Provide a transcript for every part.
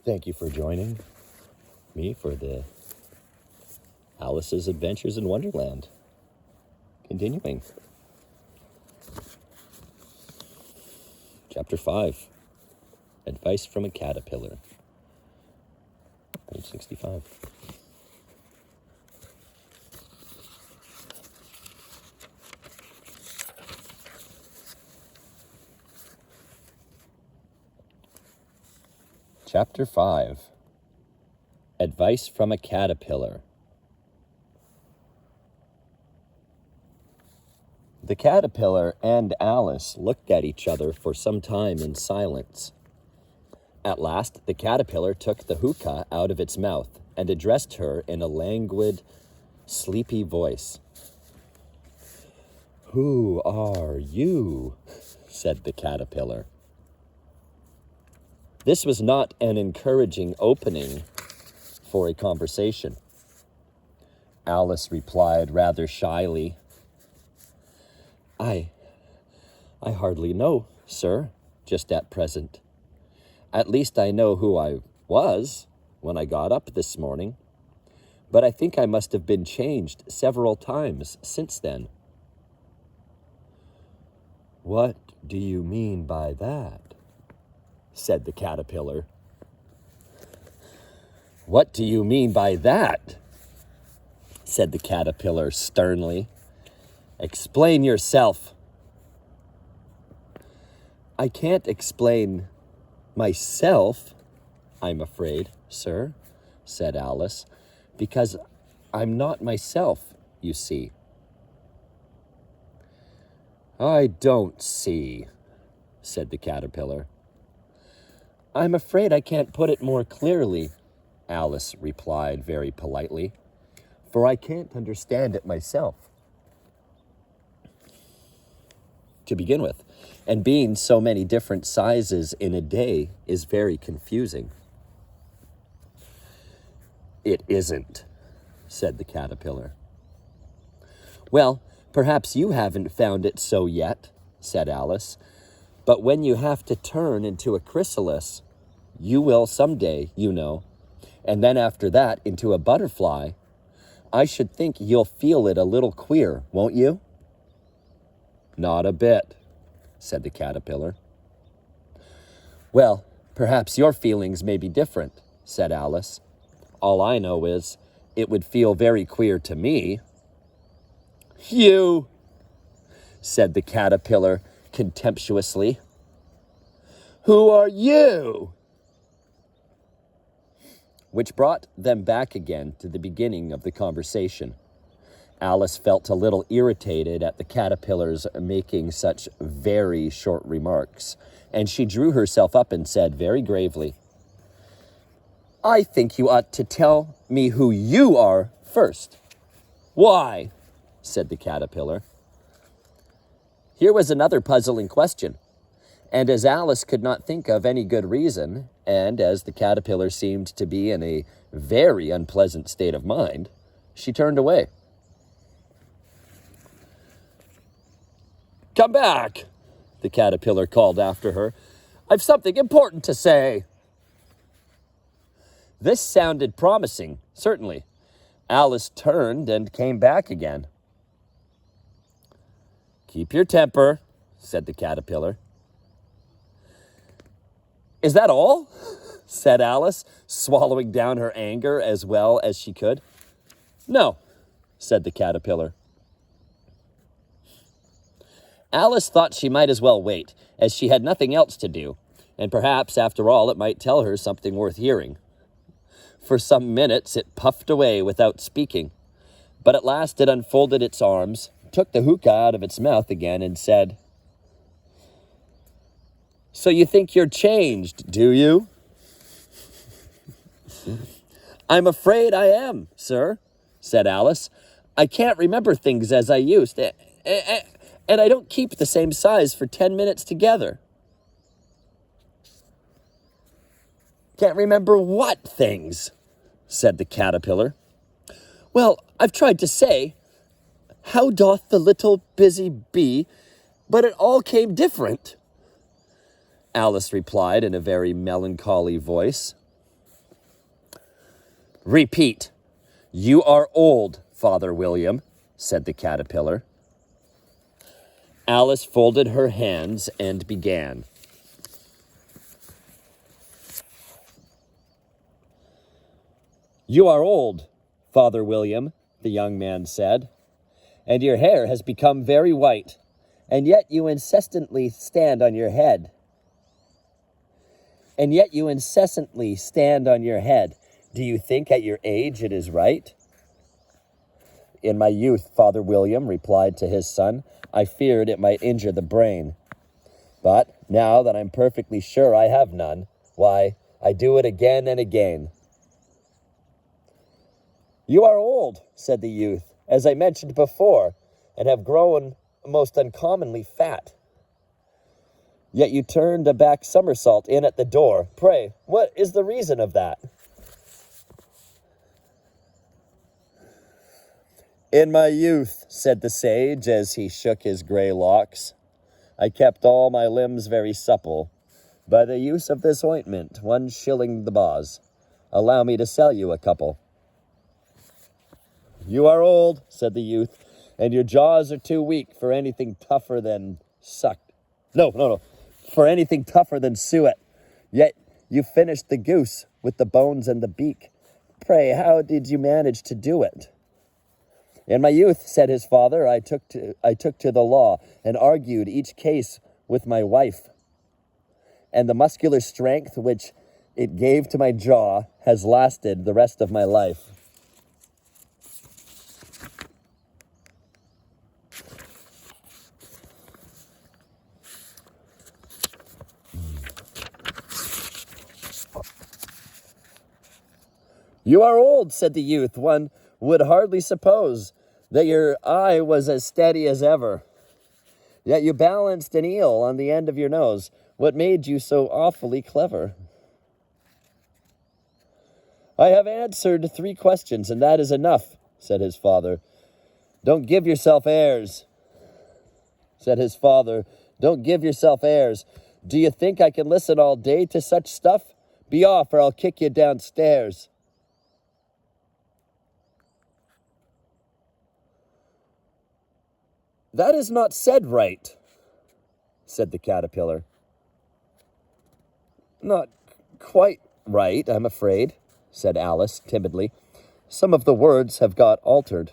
Thank you for joining me for the Alice's Adventures in Wonderland. Continuing. Chapter 5. Advice from a Caterpillar. Page 65. Chapter 5. Advice from a Caterpillar. The caterpillar and Alice looked at each other for some time in silence. At last, the caterpillar took the hookah out of its mouth and addressed her in a languid, sleepy voice. "Who are you?" said the caterpillar. This was not an encouraging opening for a conversation. Alice replied rather shyly, I hardly know, sir, just at present. At least I know who I was when I got up this morning, but I think I must have been changed several times since then." "What do you mean by that?" said the caterpillar. "What do you mean by that?" said the caterpillar sternly. "Explain yourself." "I can't explain myself, I'm afraid, sir," said Alice, "because I'm not myself, you see." "I don't see," said the caterpillar. "I'm afraid I can't put it more clearly," Alice replied very politely, "for I can't understand it myself. To begin with, and being so many different sizes in a day is very confusing." "It isn't," said the caterpillar. "Well, perhaps you haven't found it so yet," said Alice, "but when you have to turn into a chrysalis, you will someday, you know, and then after that into a butterfly, I should think you'll feel it a little queer, won't you?" "Not a bit," said the caterpillar. "Well, perhaps your feelings may be different," said Alice. "All I know is it would feel very queer to me." "You!" said the caterpillar contemptuously. "Who are you?" Which brought them back again to the beginning of the conversation. Alice felt a little irritated at the caterpillar's making such very short remarks, and she drew herself up and said very gravely, "I think you ought to tell me who you are first." "Why?" said the caterpillar. Here was another puzzling question, and as Alice could not think of any good reason, and as the caterpillar seemed to be in a very unpleasant state of mind, she turned away. "Come back," the caterpillar called after her. "I've something important to say." This sounded promising, certainly. Alice turned and came back again. "Keep your temper," said the caterpillar. "Is that all?" said Alice, swallowing down her anger as well as she could. "No," said the caterpillar. Alice thought she might as well wait, as she had nothing else to do, and perhaps, after all, it might tell her something worth hearing. For some minutes it puffed away without speaking, but at last it unfolded its arms, took the hookah out of its mouth again, and said, "So you think you're changed, do you?" "I'm afraid I am, sir," said Alice. "I can't remember things as I used, and I don't keep the same size for 10 minutes together." "Can't remember what things?" said the caterpillar. "Well, I've tried to say, how doth the little busy bee, but it all came different," Alice replied in a very melancholy voice. Repeat. You are old, Father William, said the caterpillar. Alice folded her hands and began. You are old, Father William, the young man said, and your hair has become very white, and yet you incessantly stand on your head. Do you think at your age it is right? In my youth, Father William replied to his son, I feared it might injure the brain. But now that I'm perfectly sure I have none, why, I do it again and again. You are old, said the youth, as I mentioned before, and have grown most uncommonly fat. Yet you turned a back somersault in at the door. Pray, what is the reason of that? In my youth, said the sage as he shook his gray locks, I kept all my limbs very supple. By the use of this ointment, 1 shilling the bause. Allow me to sell you a couple. You are old, said the youth, and your jaws are too weak for anything tougher than for anything tougher than suet. Yet you finished the goose with the bones and the beak. Pray, how did you manage to do it? In my youth, said his father, I took to the law and argued each case with my wife. And the muscular strength which it gave to my jaw has lasted the rest of my life. You are old, said the youth. One would hardly suppose that your eye was as steady as ever. Yet you balanced an eel on the end of your nose. What made you so awfully clever? I have answered 3 questions, and that is enough, said his father. Don't give yourself airs, said his father. Don't give yourself airs. Do you think I can listen all day to such stuff? Be off, or I'll kick you downstairs. That is not said right, said the caterpillar. Not quite right, I'm afraid, said Alice timidly. Some of the words have got altered.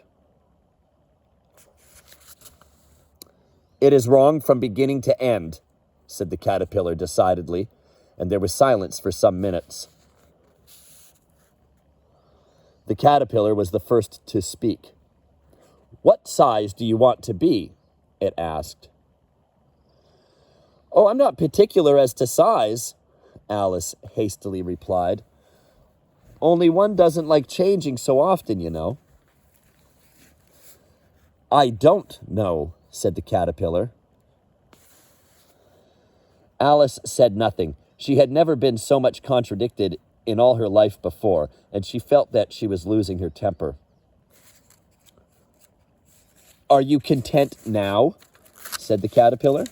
It is wrong from beginning to end, said the caterpillar decidedly, and there was silence for some minutes. The caterpillar was the first to speak. What size do you want to be? It asked. Oh, I'm not particular as to size, Alice hastily replied. Only one doesn't like changing so often, you know. I don't know, said the caterpillar. Alice said nothing. She had never been so much contradicted in all her life before, and she felt that she was losing her temper. Are you content now? Said the caterpillar.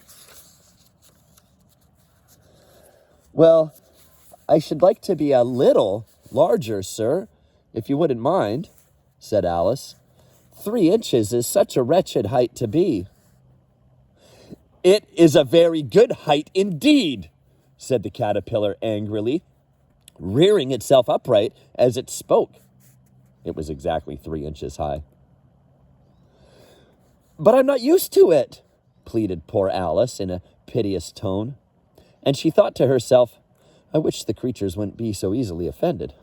Well, I should like to be a little larger, sir, if you wouldn't mind, said Alice. 3 inches is such a wretched height to be. It is a very good height indeed, said the caterpillar angrily, rearing itself upright as it spoke. It was exactly 3 inches high. But I'm not used to it, pleaded poor Alice in a piteous tone. And she thought to herself, I wish the creatures wouldn't be so easily offended.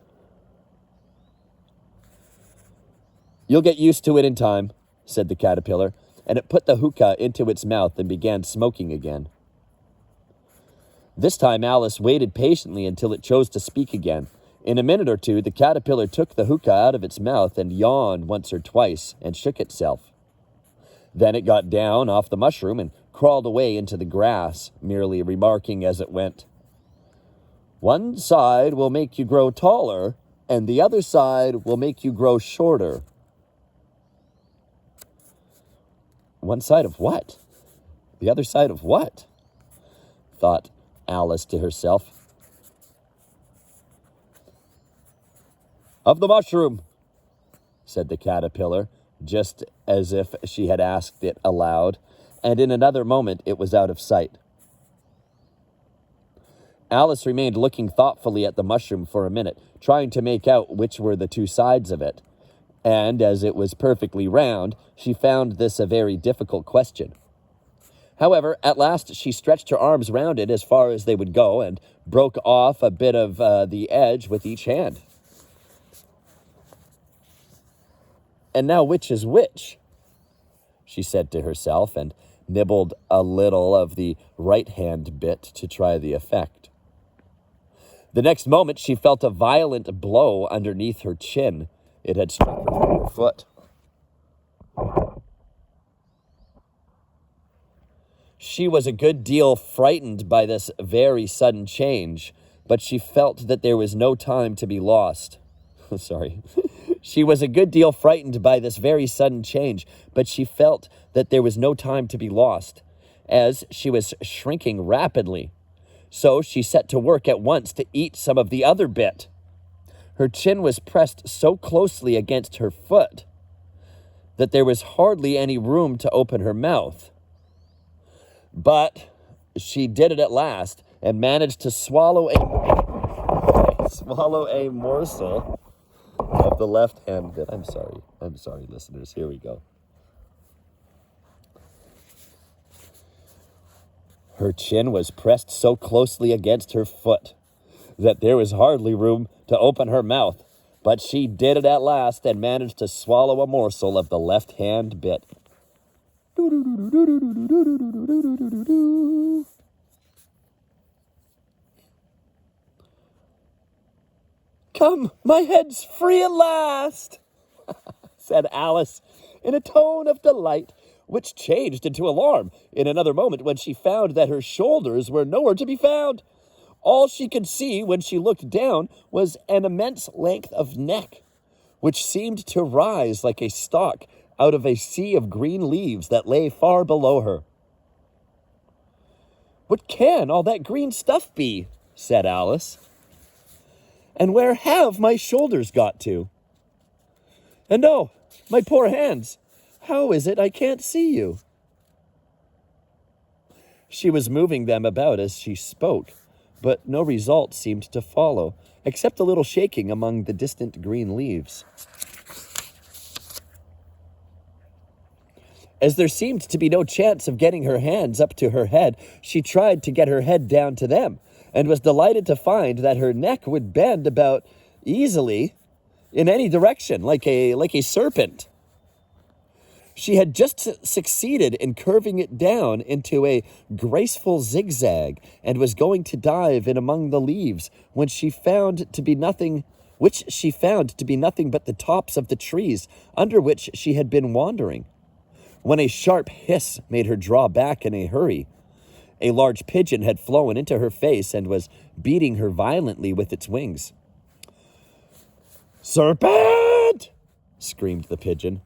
You'll get used to it in time, said the caterpillar, and it put the hookah into its mouth and began smoking again. This time Alice waited patiently until it chose to speak again. In a minute or two, the caterpillar took the hookah out of its mouth and yawned once or twice and shook itself. Then it got down off the mushroom and crawled away into the grass, merely remarking as it went, One side will make you grow taller, and the other side will make you grow shorter. One side of what? The other side of what? Thought Alice to herself. "Of the mushroom," said the caterpillar, just as if she had asked it aloud, and in another moment it was out of sight. Alice remained looking thoughtfully at the mushroom for a minute, trying to make out which were the two sides of it. And as it was perfectly round, she found this a very difficult question. However, at last she stretched her arms round it as far as they would go and broke off a bit of the edge with each hand. "And now which is which?" she said to herself, and nibbled a little of the right-hand bit to try the effect. The next moment she felt a violent blow underneath her chin. It had struck her foot. She was a good deal frightened by this very sudden change, but she felt that there was no time to be lost. Sorry. She was a good deal frightened by this very sudden change, but she felt that there was no time to be lost, as she was shrinking rapidly. So she set to work at once to eat some of the other bit. Her chin was pressed so closely against her foot that there was hardly any room to open her mouth. But she did it at last and managed to swallow a morsel of the left-hand bit. I'm sorry, listeners. Here we go. Her chin was pressed so closely against her foot that there was hardly room to open her mouth, but she did it at last and managed to swallow a morsel of the left-hand bit. "Come, my head's free at last," said Alice in a tone of delight, which changed into alarm in another moment when she found that her shoulders were nowhere to be found. All she could see when she looked down was an immense length of neck, which seemed to rise like a stalk out of a sea of green leaves that lay far below her. "What can all that green stuff be?" said Alice. "And where have my shoulders got to? And oh, my poor hands, how is it I can't see you?" She was moving them about as she spoke, but no result seemed to follow, except a little shaking among the distant green leaves. As there seemed to be no chance of getting her hands up to her head, she tried to get her head down to them, and was delighted to find that her neck would bend about easily in any direction, like a serpent. She had just succeeded in curving it down into a graceful zigzag, and was going to dive in among the leaves which she found to be nothing but the tops of the trees under which she had been wandering, when a sharp hiss made her draw back in a hurry. A large pigeon had flown into her face and was beating her violently with its wings. "Serpent!" screamed the pigeon.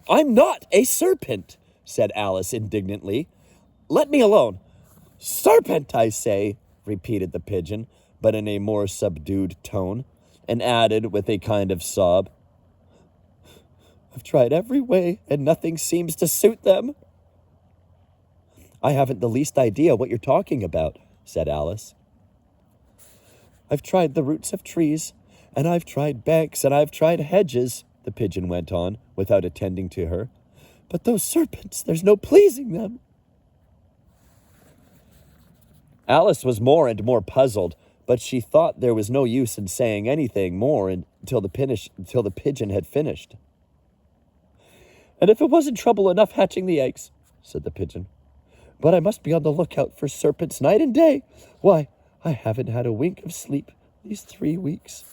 "I'm not a serpent," said Alice indignantly. "Let me alone." "Serpent, I say," repeated the pigeon, but in a more subdued tone, and added with a kind of sob, "I've tried every way, and nothing seems to suit them." "I haven't the least idea what you're talking about," said Alice. "I've tried the roots of trees, and I've tried banks, and I've tried hedges," the pigeon went on, without attending to her. "But those serpents, there's no pleasing them." Alice was more and more puzzled, but she thought there was no use in saying anything more until the pigeon had finished. "And if it wasn't trouble enough hatching the eggs," said the pigeon, "but I must be on the lookout for serpents night and day. Why, I haven't had a wink of sleep these 3 weeks."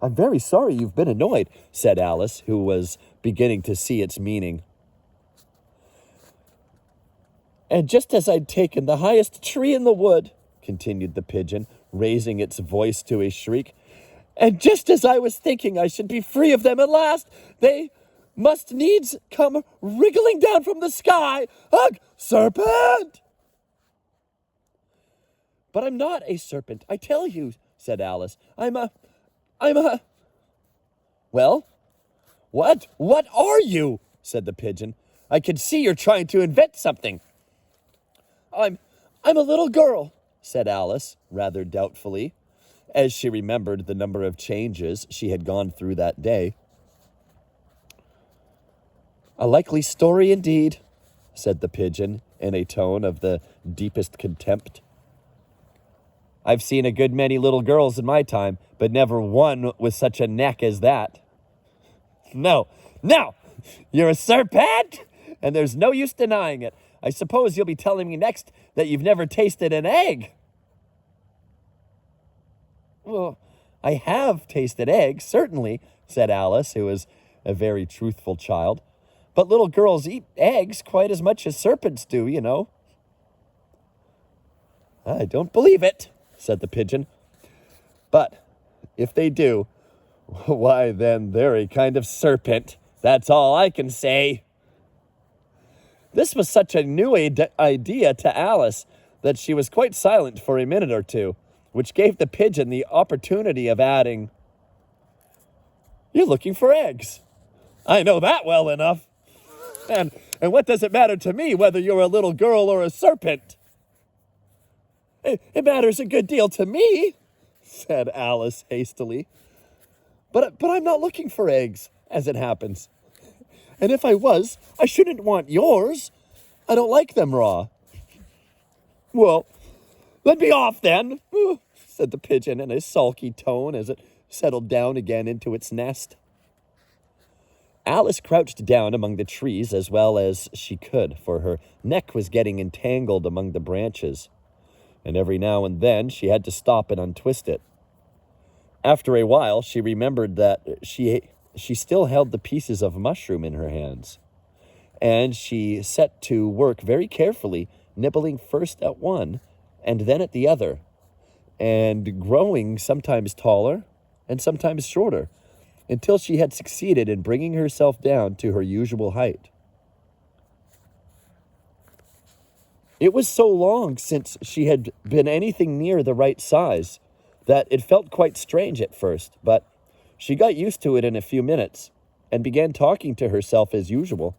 "I'm very sorry you've been annoyed," said Alice, who was beginning to see its meaning. "And just as I'd taken the highest tree in the wood," continued the pigeon, raising its voice to a shriek, "and just as I was thinking I should be free of them at last, they must needs come wriggling down from the sky. Ugh, serpent!" But I'm not a serpent, I tell you, said Alice. I'm a... Well, what? What are you? Said the pigeon. I can see you're trying to invent something. I'm a little girl, said Alice, rather doubtfully, as she remembered the number of changes she had gone through that day. A likely story indeed, said the pigeon in a tone of the deepest contempt. I've seen a good many little girls in my time, but never one with such a neck as that. No, you're a serpent, and there's no use denying it. I suppose you'll be telling me next that you've never tasted an egg. Well, I have tasted eggs, certainly, said Alice, who was a very truthful child. But little girls eat eggs quite as much as serpents do, you know. I don't believe it, said the pigeon. But if they do, why then they're a kind of serpent. That's all I can say. This was such a new idea to Alice that she was quite silent for a minute or two, which gave the pigeon the opportunity of adding, You're looking for eggs. I know that well enough. And what does it matter to me whether you're a little girl or a serpent? It matters a good deal to me, said Alice hastily. But I'm not looking for eggs, as it happens. And if I was, I shouldn't want yours. I don't like them raw. Well, let me off then, said the pigeon in a sulky tone as it settled down again into its nest. Alice crouched down among the trees as well as she could, for her neck was getting entangled among the branches, and every now and then she had to stop and untwist it. After a while, she remembered that she still held the pieces of mushroom in her hands, and she set to work very carefully, nibbling first at one and then at the other, and growing sometimes taller and sometimes shorter, until she had succeeded in bringing herself down to her usual height. It was so long since she had been anything near the right size that it felt quite strange at first, but she got used to it in a few minutes and began talking to herself as usual.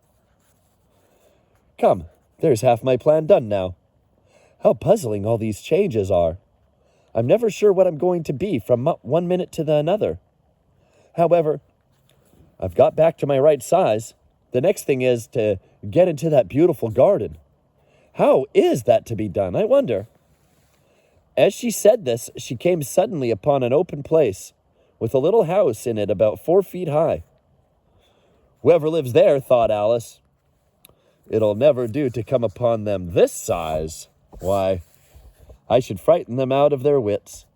Come, there's half my plan done now. How puzzling all these changes are. I'm never sure what I'm going to be from one minute to another. However, I've got back to my right size. The next thing is to get into that beautiful garden. How is that to be done, I wonder? As she said this, she came suddenly upon an open place with a little house in it about 4 feet high. Whoever lives there, thought Alice, it'll never do to come upon them this size. Why, I should frighten them out of their wits.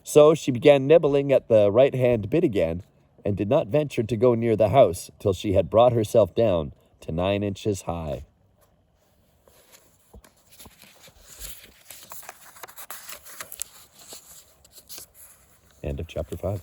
So she began nibbling at the right-hand bit again, and did not venture to go near the house till she had brought herself down to 9 inches high. End of chapter 5.